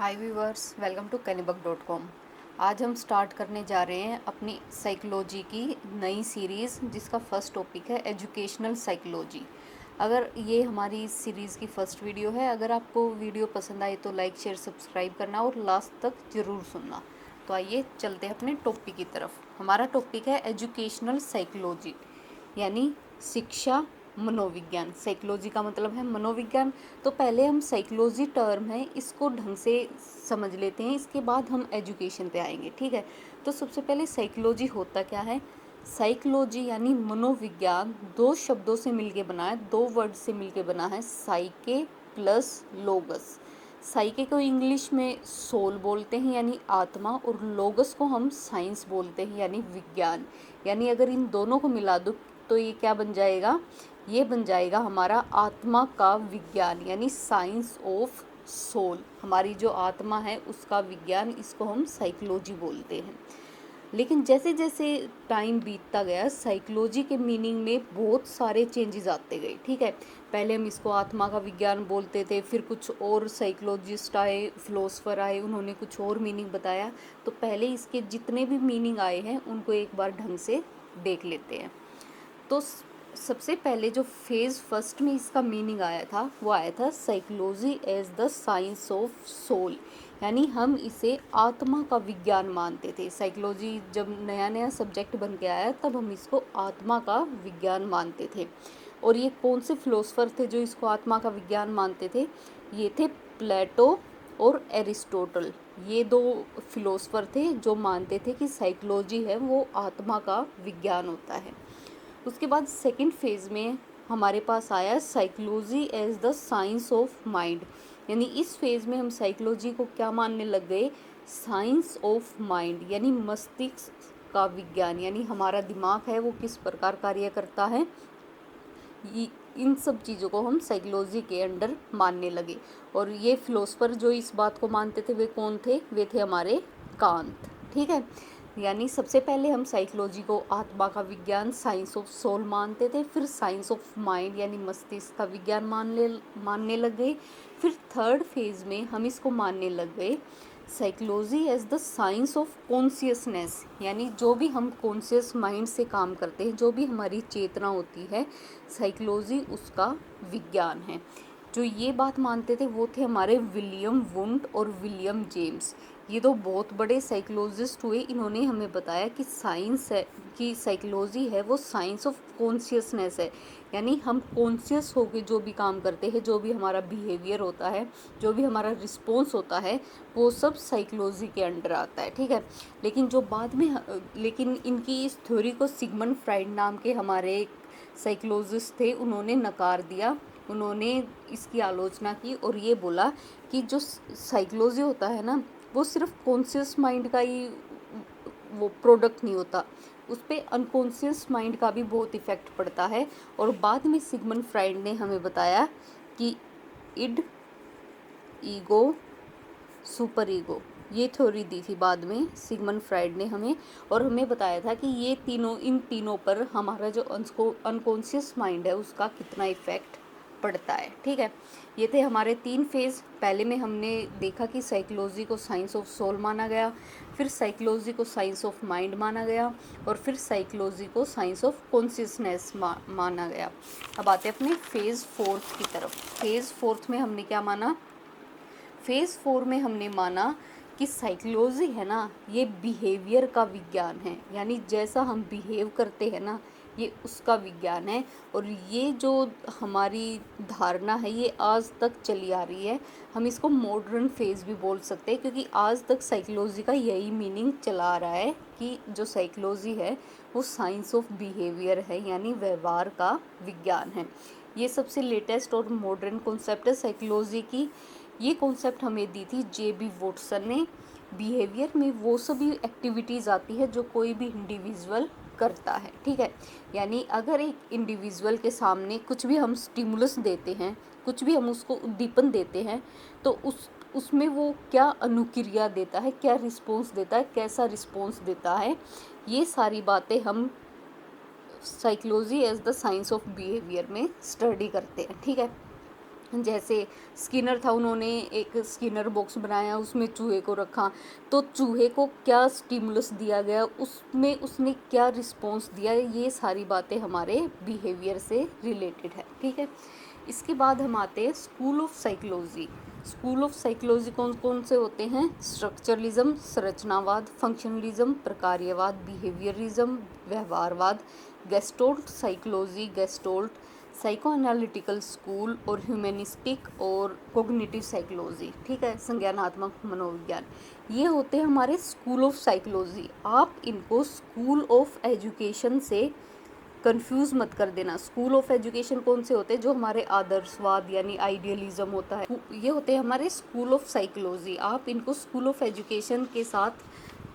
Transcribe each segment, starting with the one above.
Hi viewers, welcome to Kennybuck.com। आज हम start करने जा रहे हैं अपनी साइकोलॉजी की नई सीरीज़, जिसका फर्स्ट टॉपिक है एजुकेशनल साइकोलॉजी। अगर ये हमारी इस सीरीज़ की फ़र्स्ट वीडियो है, अगर आपको वीडियो पसंद आए तो लाइक शेयर सब्सक्राइब करना और लास्ट तक ज़रूर सुनना। तो आइए चलते हैं अपने टॉपिक की तरफ। हमारा टॉपिक है एजुकेशनल साइकोलॉजी, यानी शिक्षा मनोविज्ञान। साइकोलॉजी का मतलब है मनोविज्ञान। तो पहले हम साइकोलॉजी टर्म है इसको ढंग से समझ लेते हैं, इसके बाद हम एजुकेशन पे आएंगे, ठीक है। तो सबसे पहले साइकोलॉजी होता क्या है। साइकोलॉजी यानी मनोविज्ञान दो शब्दों से मिलके बना है, दो वर्ड से मिलके बना है, साइके प्लस लोगस। साइके को इंग्लिश में सोल बोलते हैं यानी आत्मा, और लोगस को हम साइंस बोलते हैं यानी विज्ञान। यानी अगर इन दोनों को मिला दो तो ये क्या बन जाएगा, ये बन जाएगा हमारा आत्मा का विज्ञान, यानी साइंस ऑफ सोल। हमारी जो आत्मा है उसका विज्ञान, इसको हम साइकोलॉजी बोलते हैं। लेकिन जैसे जैसे टाइम बीतता गया, साइकोलॉजी के मीनिंग में बहुत सारे चेंजेस आते गए, ठीक है। पहले हम इसको आत्मा का विज्ञान बोलते थे, फिर कुछ और साइकोलॉजिस्ट आए, फिलोसफर आए, उन्होंने कुछ और मीनिंग बताया। तो पहले इसके जितने भी मीनिंग आए हैं उनको एक बार ढंग से देख लेते हैं। तो सबसे पहले जो फेज़ फर्स्ट में इसका मीनिंग आया था वो आया था psychology as the science of soul, यानी हम इसे आत्मा का विज्ञान मानते थे। साइकोलॉजी जब नया नया सब्जेक्ट बन के आया तब हम इसको आत्मा का विज्ञान मानते थे। और ये कौन से फिलोसफर थे जो इसको आत्मा का विज्ञान मानते थे, ये थे प्लेटो और एरिस्टोटल। ये दो फिलोसफर थे जो मानते थे कि साइकोलॉजी है वो आत्मा का विज्ञान होता है। उसके बाद सेकंड फेज़ में हमारे पास आया psychology as the science of mind, यानी इस फेज़ में हम साइकोलॉजी को क्या मानने लग गए, साइंस ऑफ माइंड, यानी मस्तिष्क का विज्ञान, यानी हमारा दिमाग है वो किस प्रकार कार्य करता है। इन सब चीज़ों को हम साइकोलॉजी के अंडर मानने लगे। और ये फिलोसफर जो इस बात को मानते थे वे कौन थे, वे थे हमारे कांत, ठीक है। यानी सबसे पहले हम साइकोलॉजी को आत्मा का विज्ञान, साइंस ऑफ सोल मानते थे, फिर साइंस ऑफ माइंड यानी मस्तिष्क का विज्ञान मानने लग गए। फिर थर्ड फेज़ में हम इसको मानने लग गए psychology as the science of consciousness, यानी जो भी हम कॉन्शियस माइंड से काम करते हैं, जो भी हमारी चेतना होती है, साइकोलॉजी उसका विज्ञान है। जो ये बात मानते थे वो थे हमारे विलियम वुंड और विलियम जेम्स। ये दो बहुत बड़े साइकोलॉजिस्ट हुए। इन्होंने हमें बताया कि साइंस है, कि साइकोलॉजी है वो साइंस ऑफ कॉन्शियसनेस है, यानी हम कॉन्शियस होकर जो भी काम करते हैं, जो भी हमारा बिहेवियर होता है, जो भी हमारा रिस्पॉन्स होता है, वो सब साइकोलॉजी के अंडर आता है, ठीक है। लेकिन जो बाद में लेकिन इनकी इस थ्योरी को सिगमंड फ्राइड नाम के हमारे साइकोलॉजिस्ट थे, उन्होंने नकार दिया। उन्होंने इसकी आलोचना की और ये बोला कि जो साइकोलॉजी होता है ना, वो सिर्फ कॉन्शियस माइंड का ही वो प्रोडक्ट नहीं होता, उस पर अनकॉन्शियस माइंड का भी बहुत इफ़ेक्ट पड़ता है। और बाद में सिगमंड फ्राइड ने हमें बताया कि इड, ईगो, सुपर ईगो, ये थ्योरी दी थी बाद में सिगमंड फ्राइड ने हमें। और हमें बताया था कि ये तीनों, इन तीनों पर हमारा जो अनकॉन्शियस माइंड है उसका कितना इफ़ेक्ट पड़ता है, ठीक है। ये थे हमारे तीन फेज़। पहले में हमने देखा कि साइकोलॉजी को साइंस ऑफ सोल माना गया, फिर साइकोलॉजी को साइंस ऑफ माइंड माना गया, और फिर साइकोलॉजी को साइंस ऑफ कॉन्शियसनेस माना गया। अब आते हैं अपने फेज़ फोर्थ की तरफ। फेज़ फोर्थ में हमने क्या माना, फेज़ फोर में हमने माना कि साइकोलॉजी है ना, ये बिहेवियर का विज्ञान है, यानी जैसा हम बिहेव करते हैं ना, ये उसका विज्ञान है। और ये जो हमारी धारणा है ये आज तक चली आ रही है। हम इसको मॉडर्न फेज़ भी बोल सकते हैं, क्योंकि आज तक साइकोलॉजी का यही मीनिंग चला आ रहा है कि जो साइकोलॉजी है वो साइंस ऑफ बिहेवियर है, यानी व्यवहार का विज्ञान है। ये सबसे लेटेस्ट और मॉडर्न कॉन्सेप्ट है साइकोलॉजी की। ये कॉन्सेप्ट हमें दी थी जे.बी. वॉटसन ने। बिहेवियर में वो सभी एक्टिविटीज़ आती है जो कोई भी इंडिविजुअल करता है, ठीक है। यानी अगर एक इंडिविजुअल के सामने कुछ भी हम स्टिमुलस देते हैं, कुछ भी हम उसको उद्दीपन देते हैं, तो उसमें वो क्या अनुक्रिया देता है, क्या रिस्पॉन्स देता है, कैसा रिस्पॉन्स देता है, ये सारी बातें हम psychology as the science of behaviour में स्टडी करते हैं, ठीक है। जैसे स्किनर था, उन्होंने एक स्किनर बॉक्स बनाया, उसमें चूहे को रखा, तो चूहे को क्या स्टिमुलस दिया गया, उसमें उसने क्या रिस्पॉन्स दिया, ये सारी बातें हमारे बिहेवियर से रिलेटेड है। ठीक है, इसके बाद हम आते हैं school of psychology. School of psychology कौन कौन से होते हैं? स्ट्रक्चरलिज्म, संरचनावाद, फंक्शनलिज्म, प्रकार्यवाद, बिहेवियरिज्म, व्यवहारवाद, gestalt psychology, gestalt, psychoanalytical school और ह्यूमनिस्टिक और कोग्निटिव साइकोलॉजी। ठीक है, संज्ञानात्मक मनोविज्ञान। ये होते हैं हमारे स्कूल ऑफ साइकोलॉजी। आप इनको स्कूल ऑफ एजुकेशन से कंफ्यूज मत कर देना। स्कूल ऑफ एजुकेशन कौन से होते हैं? जो हमारे आदर्शवाद यानी आइडियलिज्म होता है, ये होते हैं हमारे स्कूल ऑफ साइकोलॉजी। आप इनको स्कूल ऑफ एजुकेशन के साथ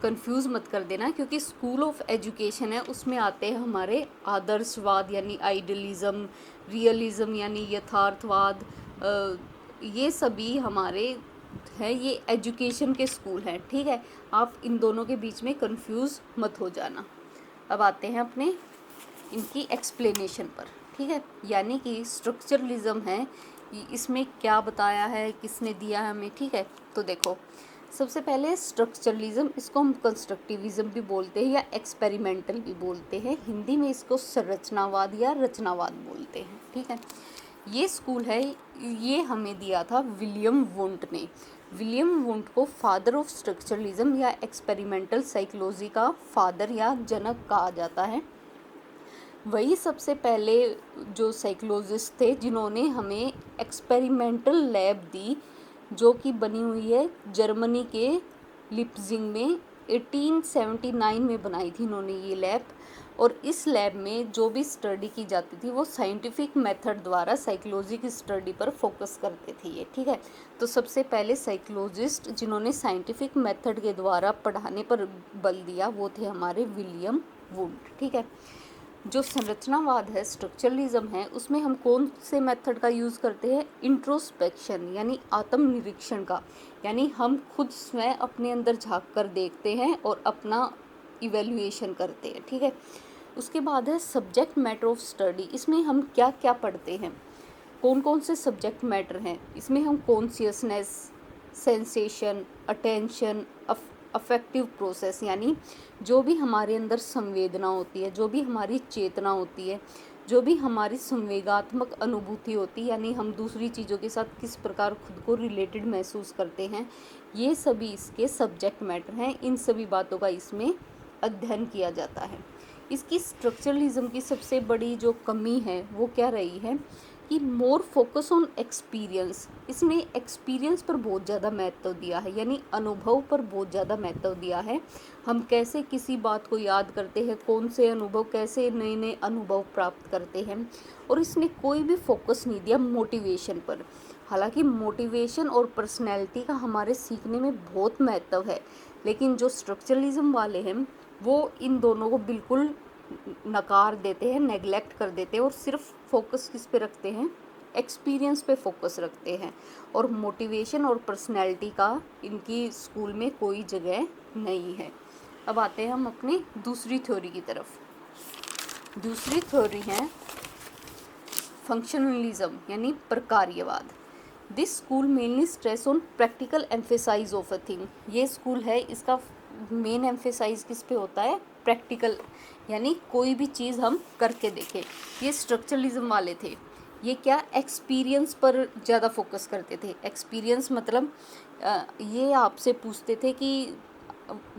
कंफ्यूज मत कर देना, क्योंकि स्कूल ऑफ एजुकेशन है उसमें आते हैं हमारे आदर्शवाद यानी आइडियलिज्म, रियलिज्म यानी यथार्थवाद, ये सभी हमारे हैं, ये एजुकेशन के स्कूल हैं। ठीक है, आप इन दोनों के बीच में कंफ्यूज मत हो जाना। अब आते हैं अपने इनकी एक्सप्लेनेशन पर। ठीक है, यानी कि स्ट्रक्चरलिज्म है, इसमें क्या बताया है, किसने दिया है हमें। ठीक है, तो देखो, सबसे पहले स्ट्रक्चरलिज्म, इसको हम कंस्ट्रक्टिविज्म भी बोलते हैं या एक्सपेरिमेंटल भी बोलते हैं। हिंदी में इसको संरचनावाद या रचनावाद बोलते हैं। ठीक है, ये स्कूल है, ये हमें दिया था विलियम वुंट ने। विलियम वुंट को फादर ऑफ स्ट्रक्चरलिज्म या एक्सपेरिमेंटल साइकोलॉजी का फादर या जनक कहा जाता है। वही सबसे पहले जो साइकोलॉजिस्ट थे जिन्होंने हमें एक्सपेरिमेंटल लैब दी, जो कि बनी हुई है जर्मनी के लिप्जिंग में। 1879 में बनाई थी इन्होंने ये लैब, और इस लैब में जो भी स्टडी की जाती थी वो साइंटिफिक मेथड द्वारा साइकोलॉजी की स्टडी पर फोकस करते थे ये। ठीक है, तो सबसे पहले साइकोलॉजिस्ट जिन्होंने साइंटिफिक मेथड के द्वारा पढ़ाने पर बल दिया वो थे हमारे विलियम वुंट। ठीक है, जो संरचनावाद है, स्ट्रक्चरलिज्म है, उसमें हम कौन से मेथड का यूज़ करते हैं? इंट्रोस्पेक्शन यानी आत्मनिरीक्षण का, यानी हम खुद स्वयं अपने अंदर झांक कर देखते हैं और अपना इवैल्यूएशन करते हैं। ठीक है, उसके बाद है सब्जेक्ट मैटर ऑफ स्टडी। इसमें हम क्या क्या पढ़ते हैं, कौन कौन से सब्जेक्ट मैटर हैं? इसमें हम consciousness, sensation, attention, affective process, यानी जो भी हमारे अंदर संवेदना होती है, जो भी हमारी चेतना होती है, जो भी हमारी संवेगात्मक अनुभूति होती है, यानी हम दूसरी चीज़ों के साथ किस प्रकार खुद को रिलेटेड महसूस करते हैं, ये सभी इसके सब्जेक्ट मैटर हैं। इन सभी बातों का इसमें अध्ययन किया जाता है। इसकी स्ट्रक्चरलिज्म की सबसे बड़ी जो कमी है वो क्या रही है कि मोर फोकस ऑन एक्सपीरियंस। इसमें एक्सपीरियंस पर बहुत ज़्यादा महत्व दिया है, यानी अनुभव पर बहुत ज़्यादा महत्व दिया है। हम कैसे किसी बात को याद करते हैं, कौन से अनुभव, कैसे नए नए अनुभव प्राप्त करते हैं, और इसने कोई भी फोकस नहीं दिया मोटिवेशन पर। हालांकि मोटिवेशन और पर्सनैलिटी का हमारे सीखने में बहुत महत्व है, लेकिन जो स्ट्रक्चरलिज्म वाले हैं वो इन दोनों को बिल्कुल नकार देते हैं, नेगलेक्ट कर देते हैं, और सिर्फ फोकस किस पे रखते हैं? एक्सपीरियंस पे फोकस रखते हैं, और मोटिवेशन और पर्सनैलिटी का इनकी स्कूल में कोई जगह नहीं है। अब आते हैं हम अपनी दूसरी थ्योरी की तरफ। दूसरी थ्योरी है फंक्शनलिज्म यानी प्रकार्यवाद। This school mainly stress on practical emphasise of a thing. ये स्कूल है, इसका मेन एम्फेसाइज किस पे होता है? प्रैक्टिकल, यानी कोई भी चीज़ हम करके देखें। ये स्ट्रक्चरलिज्म वाले थे, ये क्या एक्सपीरियंस पर ज़्यादा फोकस करते थे। एक्सपीरियंस मतलब ये आपसे पूछते थे कि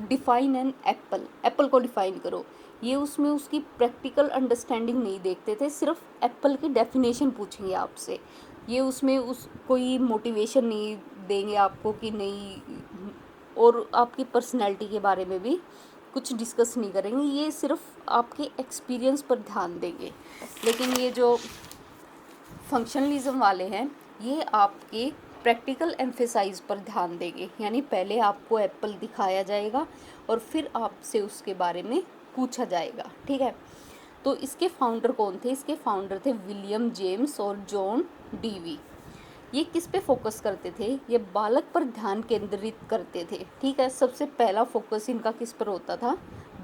डिफाइन एन एप्पल, एप्पल को डिफाइन करो। ये उसमें उसकी प्रैक्टिकल अंडरस्टैंडिंग नहीं देखते थे, सिर्फ एप्पल की डेफिनेशन पूछेंगे आपसे। ये उसमें उस कोई मोटिवेशन नहीं देंगे आपको कि नहीं, और आपकी पर्सनैलिटी के बारे में भी कुछ डिस्कस नहीं करेंगे, ये सिर्फ आपके एक्सपीरियंस पर ध्यान देंगे। लेकिन ये जो फंक्शनलिज्म वाले हैं ये आपके प्रैक्टिकल एम्फेसाइज पर ध्यान देंगे, यानी पहले आपको एप्पल दिखाया जाएगा और फिर आपसे उसके बारे में पूछा जाएगा। ठीक है, तो इसके फाउंडर कौन थे? इसके फाउंडर थे विलियम जेम्स और जॉन डीवी। ये किस पे फोकस करते थे? ये बालक पर ध्यान केंद्रित करते थे। ठीक है, सबसे पहला फोकस इनका किस पर होता था?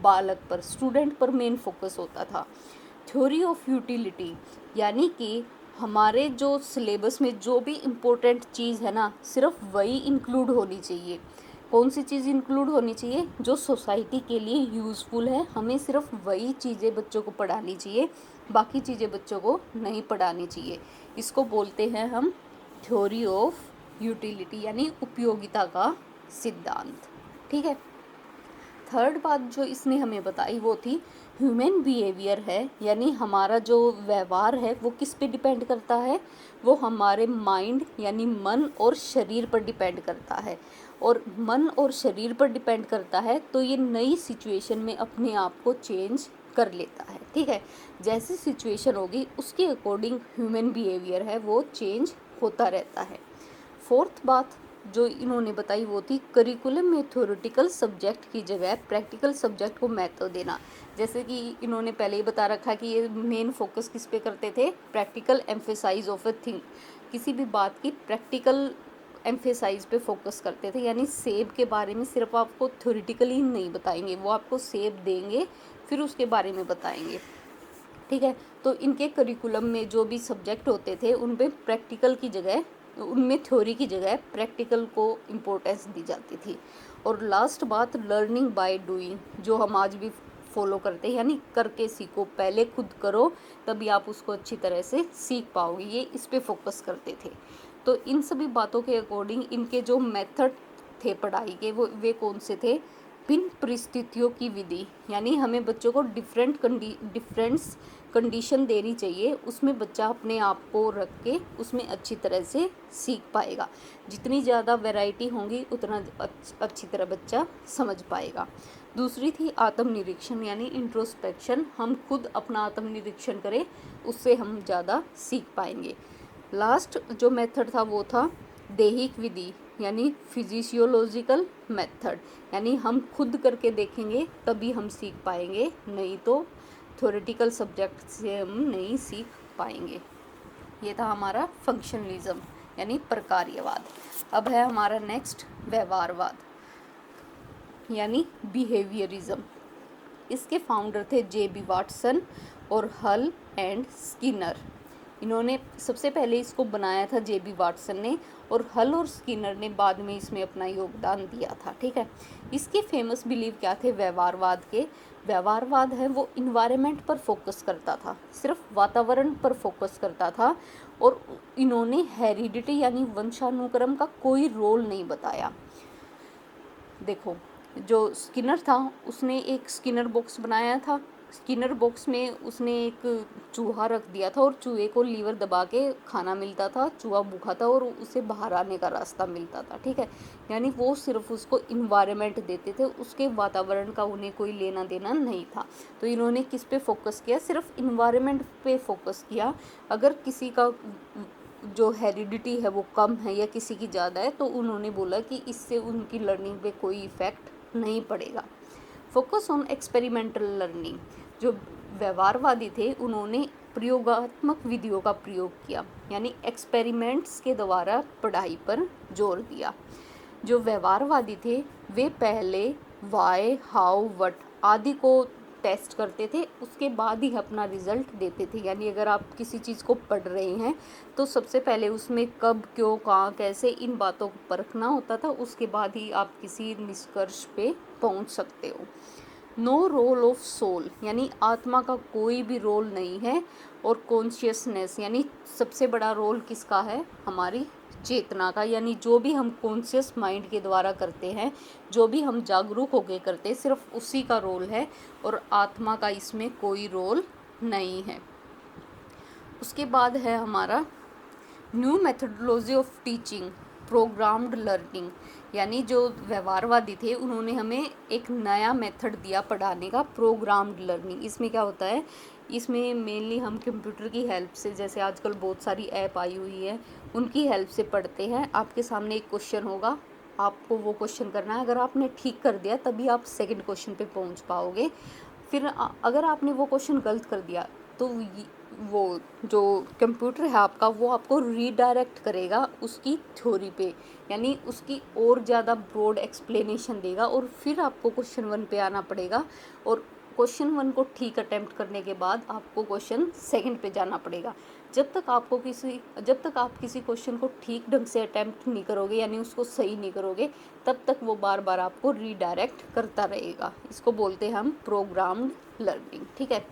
बालक पर, स्टूडेंट पर मेन फोकस होता था। थ्योरी ऑफ यूटिलिटी, यानी कि हमारे जो सिलेबस में जो भी इम्पोर्टेंट चीज़ है ना, सिर्फ वही इंक्लूड होनी चाहिए। कौन सी चीज़ इंक्लूड होनी चाहिए? जो सोसाइटी के लिए यूज़फुल है, हमें सिर्फ वही चीज़ें बच्चों को पढ़ानी चाहिए, बाकी चीज़ें बच्चों को नहीं पढ़ानी चाहिए। इसको बोलते हैं हम थ्योरी ऑफ यूटिलिटी, यानी उपयोगिता का सिद्धांत। ठीक है। थर्ड बात जो इसने हमें बताई वो थी ह्यूमन बिहेवियर है, यानी हमारा जो व्यवहार है वो किस पे डिपेंड करता है? वो हमारे माइंड यानी मन और शरीर पर डिपेंड करता है। और मन और शरीर पर डिपेंड करता है तो ये नई सिचुएशन में अपने आप को चेंज कर लेता है। ठीक है। जैसी सिचुएशन होगी उसके अकॉर्डिंग ह्यूमन बिहेवियर है वो चेंज होता रहता है। फोर्थ बात जो इन्होंने बताई वो थी करिकुलम में थ्योरेटिकल सब्जेक्ट की जगह प्रैक्टिकल सब्जेक्ट को महत्व देना। जैसे कि इन्होंने पहले ही बता रखा कि ये मेन फोकस किस पे करते थे? Practical emphasise of a thing, किसी भी बात की प्रैक्टिकल एम्फेसाइज पे फोकस करते थे। यानी सेब के बारे में सिर्फ आपको थ्योरेटिकली नहीं बताएंगे, वो आपको सेब देंगे फिर उसके बारे में बताएंगे। ठीक है। तो इनके करिकुलम में जो भी सब्जेक्ट होते थे उन पे प्रैक्टिकल की जगह, उनमें थ्योरी की जगह प्रैक्टिकल को इम्पोर्टेंस दी जाती थी। और लास्ट बात लर्निंग बाय डूइंग, जो हम आज भी फॉलो करते हैं, यानी करके सीखो। पहले खुद करो तभी आप उसको अच्छी तरह से सीख पाओगे, ये इस पे फोकस करते थे। तो इन सभी बातों के अकॉर्डिंग इनके जो मेथड थे पढ़ाई के वो वे कौन से थे? भिन्न परिस्थितियों की विधि, यानी हमें बच्चों को डिफरेंस कंडीशन देनी चाहिए, उसमें बच्चा अपने आप को रख के उसमें अच्छी तरह से सीख पाएगा। जितनी ज़्यादा वैरायटी होंगी उतना अच्छी तरह बच्चा समझ पाएगा। दूसरी थी आत्मनिरीक्षण यानी इंट्रोस्पेक्शन, हम खुद अपना आत्मनिरीक्षण करें उससे हम ज़्यादा सीख पाएंगे। लास्ट जो मेथड था वो था दैहिक विधि यानी फिजिशियोलॉजिकल मेथड, यानी हम खुद करके देखेंगे तभी हम सीख पाएंगे, नहीं तो थ्योरेटिकल सब्जेक्ट से हम नहीं सीख पाएंगे। ये था हमारा फंक्शनलिज्म यानी प्रकार्यवाद। अब है हमारा नेक्स्ट व्यवहारवाद यानी बिहेवियरिज्म। इसके फाउंडर थे जे.बी. वाटसन और हल एंड स्किनर। इन्होंने सबसे पहले इसको बनाया था जे.बी. वाटसन ने, और हल और स्किनर ने बाद में इसमें अपना योगदान दिया था। ठीक है। इसके फेमस बिलीव क्या थे व्यवहारवाद के? व्यवहारवाद है वो इन्वायरमेंट पर फोकस करता था, सिर्फ वातावरण पर फोकस करता था, और इन्होंने हेरिडिटी यानी वंशानुक्रम का कोई रोल नहीं बताया। देखो, जो स्किनर था उसने एक स्किनर बॉक्स बनाया था। स्किनर बॉक्स में उसने एक चूहा रख दिया था और चूहे को लीवर दबा के खाना मिलता था, चूहा भूखा था और उसे बाहर आने का रास्ता मिलता था। ठीक है। यानी वो सिर्फ उसको इन्वायरमेंट देते थे, उसके वातावरण का उन्हें कोई लेना देना नहीं था। तो इन्होंने किस पे फोकस किया? सिर्फ इन्वायरमेंट पे फोकस किया। अगर किसी का जो हेरिडिटी है वो कम है या किसी की ज़्यादा है तो उन्होंने बोला कि इससे उनकी लर्निंग पे कोई इफ़ेक्ट नहीं पड़ेगा। फोकस ऑन एक्सपेरिमेंटल लर्निंग, जो व्यवहारवादी थे उन्होंने प्रयोगात्मक विधियों का प्रयोग किया, यानी एक्सपेरिमेंट्स के द्वारा पढ़ाई पर जोर दिया। जो व्यवहारवादी थे वे पहले वाई, हाउ, व्हाट आदि को टेस्ट करते थे, उसके बाद ही अपना रिजल्ट देते थे। यानी अगर आप किसी चीज़ को पढ़ रहे हैं तो सबसे पहले उसमें कब, क्यों, कहाँ, कैसे, इन बातों को परखना होता था, उसके बाद ही आप किसी निष्कर्ष पे पहुंच सकते हो। नो रोल ऑफ सोल, यानी आत्मा का कोई भी रोल नहीं है। और कॉन्शियसनेस, यानी सबसे बड़ा रोल किसका है? हमारी चेतना का, यानी जो भी हम कॉन्शियस माइंड के द्वारा करते हैं, जो भी हम जागरूक होकर करते हैं, सिर्फ उसी का रोल है और आत्मा का इसमें कोई रोल नहीं है। उसके बाद है हमारा new methodology of teaching, programmed learning, यानी जो व्यवहारवादी थे उन्होंने हमें एक नया मेथड दिया पढ़ाने का, प्रोग्राम्ड लर्निंग। इसमें क्या होता है? इसमें मेनली हम कंप्यूटर की हेल्प से, जैसे आजकल बहुत सारी ऐप आई हुई है, उनकी हेल्प से पढ़ते हैं। आपके सामने एक क्वेश्चन होगा, आपको वो क्वेश्चन करना है। अगर आपने ठीक कर दिया तभी आप सेकंड क्वेश्चन पे पहुंच पाओगे। फिर अगर आपने वो क्वेश्चन गलत कर दिया तो वो जो कंप्यूटर है आपका वो आपको रीडायरेक्ट करेगा उसकी थ्योरी पे, यानी उसकी और ज़्यादा ब्रॉड एक्सप्लेनेशन देगा, और फिर आपको क्वेश्चन 1 पे आना पड़ेगा। और क्वेश्चन 1 को ठीक अटेम्प्ट करने के बाद आपको क्वेश्चन 2 पे जाना पड़ेगा। जब तक आप किसी क्वेश्चन को ठीक ढंग से अटेम्प्ट नहीं करोगे, यानी उसको सही नहीं करोगे, तब तक वो बार बार आपको रीडायरेक्ट करता रहेगा। इसको बोलते हैं हम प्रोग्राम्ड लर्निंग, ठीक है।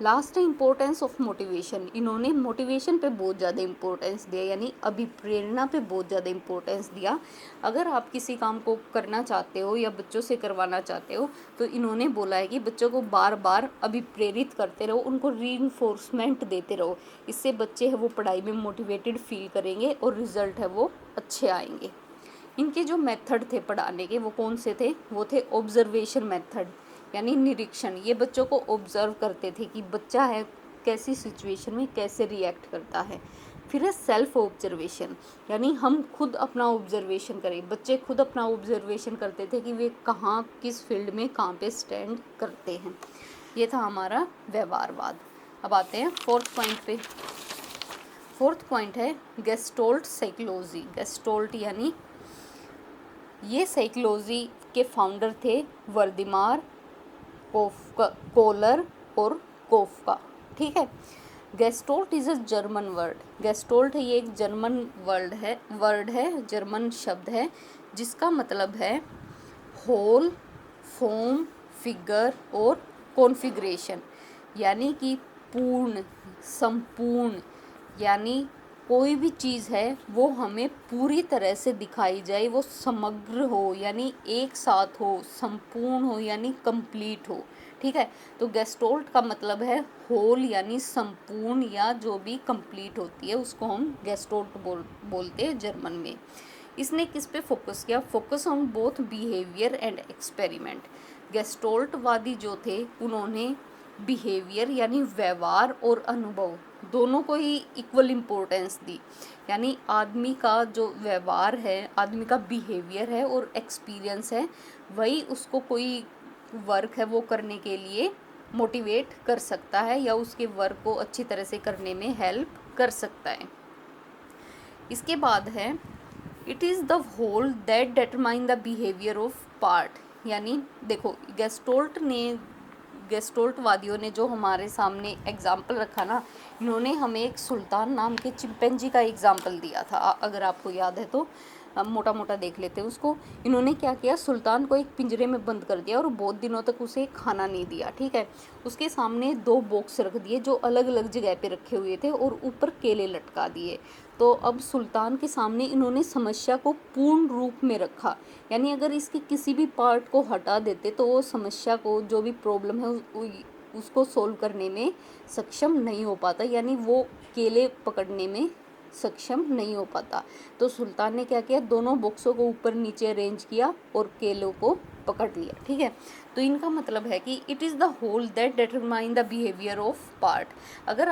लास्ट है इम्पोर्टेंस ऑफ मोटिवेशन। इन्होंने मोटिवेशन पे बहुत ज़्यादा इम्पोर्टेंस दिया, यानी अभिप्रेरणा पे बहुत ज़्यादा इम्पोर्टेंस दिया। अगर आप किसी काम को करना चाहते हो या बच्चों से करवाना चाहते हो, तो इन्होंने बोला है कि बच्चों को बार बार अभिप्रेरित करते रहो, उनको रीइंफोर्समेंट देते रहो। इससे बच्चे हैं वो पढ़ाई में मोटिवेटेड फील करेंगे और रिजल्ट है वो अच्छे आएंगे। इनके जो मेथड थे पढ़ाने के, वो कौन से थे? वो थे ऑब्जर्वेशन मेथड, यानी निरीक्षण। ये बच्चों को ऑब्जर्व करते थे कि बच्चा है कैसी सिचुएशन में कैसे रिएक्ट करता है। फिर है सेल्फ ऑब्जर्वेशन, यानी हम खुद अपना ऑब्जर्वेशन करें। बच्चे खुद अपना ऑब्जर्वेशन करते थे कि वे कहाँ, किस फील्ड में कहाँ पे स्टैंड करते हैं। ये था हमारा व्यवहारवाद। अब आते हैं फोर्थ पॉइंट पे। फोर्थ पॉइंट है गेस्टोल्ट साइकोलॉजी। गेस्टोल्ट यानी ये साइकोलॉजी के फाउंडर थे वर्दिमार, कोलर और कोफका, ठीक है। गेस्टोल्ट इज़ अ जर्मन वर्ड। गेस्टोल्ट है ये एक जर्मन वर्ड है, जर्मन शब्द है, जिसका मतलब है होल, फॉर्म, फिगर और कॉन्फ़िगरेशन, यानी कि पूर्ण, संपूर्ण, यानी कोई भी चीज़ है वो हमें पूरी तरह से दिखाई जाए, वो समग्र हो यानी एक साथ हो, संपूर्ण हो यानी कंप्लीट हो, ठीक है। तो गेस्टोल्ट का मतलब है होल यानी संपूर्ण, या जो भी कंप्लीट होती है उसको हम गेस्टोल्ट बोलते हैं जर्मन में। इसने किस पे फोकस किया? Focus on both behaviour and experiment. गेस्टोल्टवादी जो थे उन्होंने बिहेवियर यानी व्यवहार और अनुभव दोनों को ही इक्वल इम्पोर्टेंस दी, यानी आदमी का जो व्यवहार है, आदमी का बिहेवियर है और एक्सपीरियंस है, वही उसको कोई वर्क है वो करने के लिए मोटिवेट कर सकता है या उसके वर्क को अच्छी तरह से करने में हेल्प कर सकता है। इसके बाद है it is the whole that determine the behaviour of part, यानी देखो गेस्टोल्टवादियों ने जो हमारे सामने एग्जाम्पल रखा ना, इन्होंने हमें एक सुल्तान नाम के चिंपैंजी का एग्जाम्पल दिया था। अगर आपको याद है तो मोटा मोटा देख लेते हैं उसको। इन्होंने क्या किया, सुल्तान को एक पिंजरे में बंद कर दिया और बहुत दिनों तक उसे खाना नहीं दिया, ठीक है। उसके सामने 2 बॉक्स रख दिए जो अलग अलग जगह पे रखे हुए थे और ऊपर केले लटका दिए। तो अब सुल्तान के सामने इन्होंने समस्या को पूर्ण रूप में रखा, यानी अगर इसके किसी भी पार्ट को हटा देते तो वो समस्या को, जो भी प्रॉब्लम है उसको सोल्व करने में सक्षम नहीं हो पाता, यानी वो केले पकड़ने में सक्षम नहीं हो पाता। तो सुल्तान ने क्या किया, दोनों बॉक्सों को ऊपर नीचे अरेंज किया और केलों को पकड़ लिया, ठीक है। तो इनका मतलब है कि it is the whole that determine the behaviour of part. अगर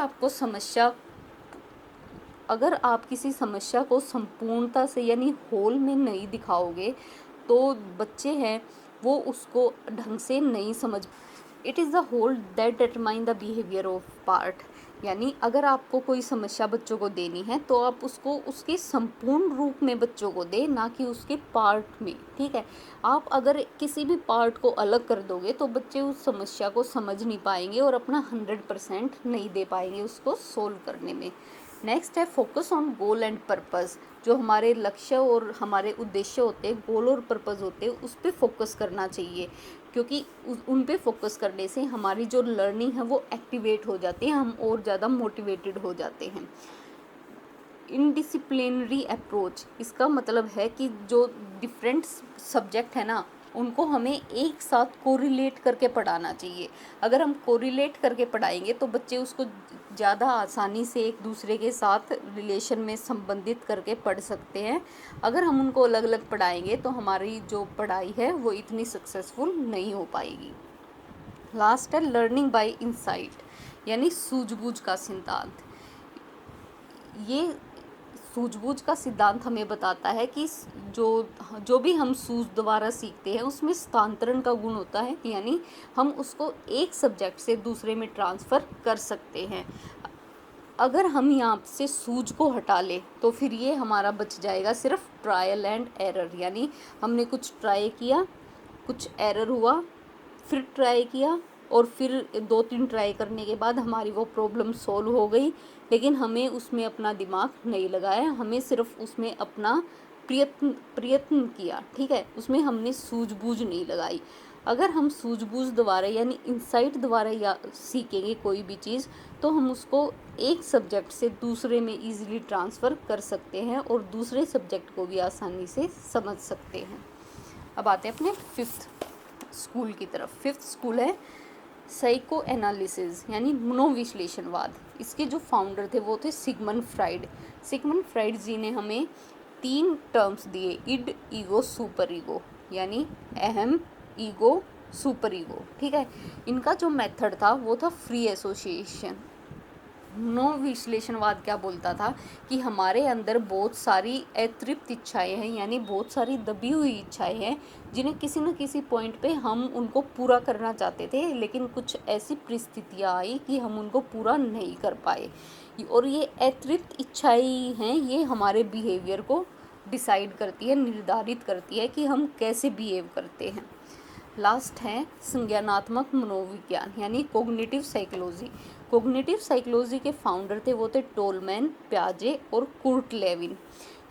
आप किसी समस्या को संपूर्णता से यानी होल में नहीं दिखाओगे तो बच्चे हैं वो उसको ढंग से नहीं समझ। It is the whole that determine the behaviour of part, यानी अगर आपको कोई समस्या बच्चों को देनी है तो आप उसको उसके संपूर्ण रूप में बच्चों को दें, ना कि उसके पार्ट में, ठीक है। आप अगर किसी भी पार्ट को अलग कर दोगे तो बच्चे उस समस्या को समझ नहीं पाएंगे और अपना 100% नहीं दे पाएंगे उसको सोल्व करने में। नेक्स्ट है focus on goal and purpose. जो हमारे लक्ष्य और हमारे उद्देश्य होते हैं, गोल और पर्पस होते हैं, उस पर फोकस करना चाहिए, क्योंकि उन पे फोकस करने से हमारी जो लर्निंग है वो एक्टिवेट हो जाती है, हम और ज़्यादा मोटिवेटेड हो जाते हैं। इनडिसिप्लिनरी अप्रोच, इसका मतलब है कि जो डिफरेंट सब्जेक्ट है ना उनको हमें एक साथ कोरिलेट करके पढ़ाना चाहिए। अगर हम कोरिलेट करके पढ़ाएंगे तो बच्चे उसको ज़्यादा आसानी से एक दूसरे के साथ रिलेशन में संबंधित करके पढ़ सकते हैं। अगर हम उनको अलग अलग पढ़ाएंगे तो हमारी जो पढ़ाई है वो इतनी सक्सेसफुल नहीं हो पाएगी। लास्ट है लर्निंग बाय इंसाइट, यानी सूझबूझ का सिद्धांत। ये सूझबूझ का सिद्धांत हमें बताता है कि जो भी हम सूझ द्वारा सीखते हैं उसमें स्थानांतरण का गुण होता है, यानी हम उसको एक सब्जेक्ट से दूसरे में ट्रांसफ़र कर सकते हैं। अगर हम यहाँ से सूझ को हटा ले तो फिर ये हमारा बच जाएगा सिर्फ ट्रायल एंड एरर, यानी हमने कुछ ट्राई किया, कुछ एरर हुआ, फिर ट्राई किया और फिर 2-3 ट्राई करने के बाद हमारी वो प्रॉब्लम सॉल्व हो गई, लेकिन हमें उसमें अपना दिमाग नहीं लगाया, हमें सिर्फ उसमें अपना प्रयत्न किया, ठीक है, उसमें हमने सूझबूझ नहीं लगाई। अगर हम सूझबूझ द्वारा यानी इंसाइट द्वारा या सीखेंगे कोई भी चीज़, तो हम उसको एक सब्जेक्ट से दूसरे में इजीली ट्रांसफ़र कर सकते हैं और दूसरे सब्जेक्ट को भी आसानी से समझ सकते हैं। अब आते हैं अपने फिफ्थ स्कूल की तरफ। फिफ्थ स्कूल है साइको एनालिसिस यानी मनोविश्लेषणवाद। इसके जो फाउंडर थे वो थे सिगमंड फ्राइड। सिगमंड फ्राइड जी ने हमें 3 टर्म्स दिए, इड, ईगो, सुपर ईगो, यानी अहम, ईगो, सुपर ईगो, ठीक है। इनका जो मेथड था वो था फ्री एसोसिएशन। मनोविश्लेषणवाद क्या बोलता था कि हमारे अंदर बहुत सारी अतृप्त इच्छाएं हैं, यानी बहुत सारी दबी हुई इच्छाएं हैं जिन्हें किसी न किसी पॉइंट पे हम उनको पूरा करना चाहते थे, लेकिन कुछ ऐसी परिस्थितियां आई कि हम उनको पूरा नहीं कर पाए। और ये अतृप्त इच्छाएं हैं, ये हमारे बिहेवियर को डिसाइड करती है, निर्धारित करती है कि हम कैसे बिहेव करते हैं। लास्ट है संज्ञानात्मक मनोविज्ञान यानी कोग्निटिव साइकोलॉजी। कोग्निटिव साइकोलॉजी के फाउंडर थे वो थे टोलमैन, प्याजे और कुर्ट लेविन।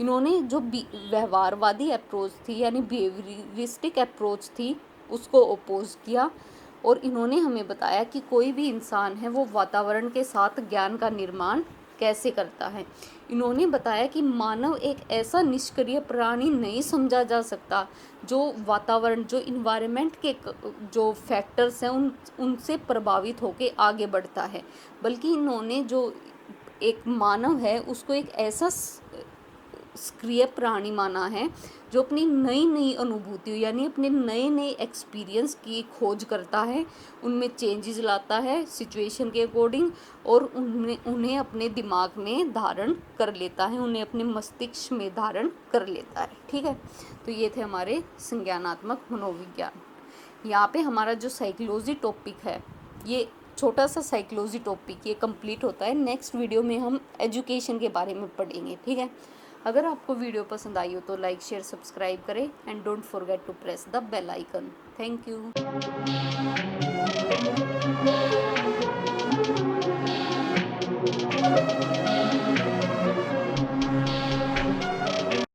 इन्होंने जो व्यवहारवादी अप्रोच थी यानी बिहेवियरिस्टिक अप्रोच थी उसको अपोज किया, और इन्होंने हमें बताया कि कोई भी इंसान है वो वातावरण के साथ ज्ञान का निर्माण कैसे करता है। इन्होंने बताया कि मानव एक ऐसा निष्क्रिय प्राणी नहीं समझा जा सकता जो वातावरण, जो इन्वायरमेंट के जो फैक्टर्स हैं उनसे प्रभावित होकर आगे बढ़ता है, बल्कि इन्होंने जो एक मानव है उसको एक ऐसा सक्रिय प्राणी माना है जो अपनी नई नई अनुभूतियों यानी अपने नए नए एक्सपीरियंस की खोज करता है, उनमें चेंजेस लाता है सिचुएशन के अकॉर्डिंग, और उन्हें अपने दिमाग में धारण कर लेता है, उन्हें अपने मस्तिष्क में धारण कर लेता है, ठीक है। तो ये थे हमारे संज्ञानात्मक मनोविज्ञान। यहाँ पे हमारा जो साइकोलॉजी टॉपिक है, ये छोटा सा साइकोलॉजी टॉपिक ये कंप्लीट होता है। नेक्स्ट वीडियो में हम एजुकेशन के बारे में पढ़ेंगे, ठीक है। अगर आपको वीडियो पसंद आई हो तो लाइक, शेयर, सब्सक्राइब करें and don't forget to press the bell icon. Thank you.